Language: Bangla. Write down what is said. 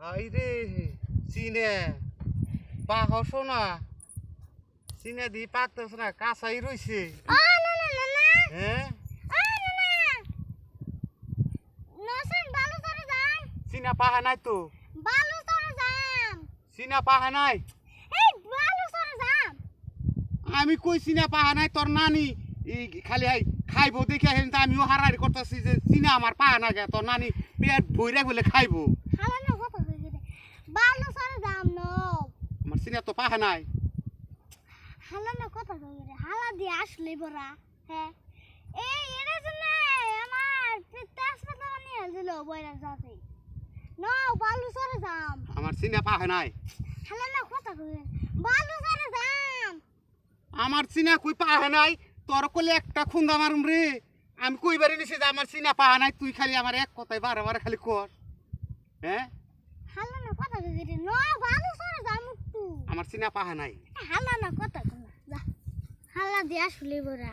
আইরে চিনে পাহস না চিনে দি পাকতেছ না কাঁচাই রইছে হ্যাঁ চিনা পাহা নাই তো চিনা পাহা নাই আমি কই চিনা পাহা নাই তোর নানি খালি খাইবো দেখে আমিও হারাহারি করতেছি যে চিনা আমার পাহা না গে তোর নানি পেট ভইরা বলে খাইবো আমার চিনা তো পাহা নাই হালা দিয়ে আসলে বড়া হ্যাঁ এই এর জন্য আমার তেজপাতা নিয়ে আসলো বইরা যাতে না বালু সরে যাম আমার চিনা পাহা নাই হালা না কথা কই বালু সরে যাম আমার চিনা কই পাহা নাই তোর কলে একটা খুন্দা মারুম রে আমি কইবারে নিছি যে আমার চিনা পাহা নাই তুই খালি আমার এক কথাই বারে বারে খালি কর হ্যাঁ হালা না কথা কই রে না বালু সরে যাম তুই আমার চিনা পাহা নাই হালা না কথা কই যা হালা দিয়ে আসলে বড়া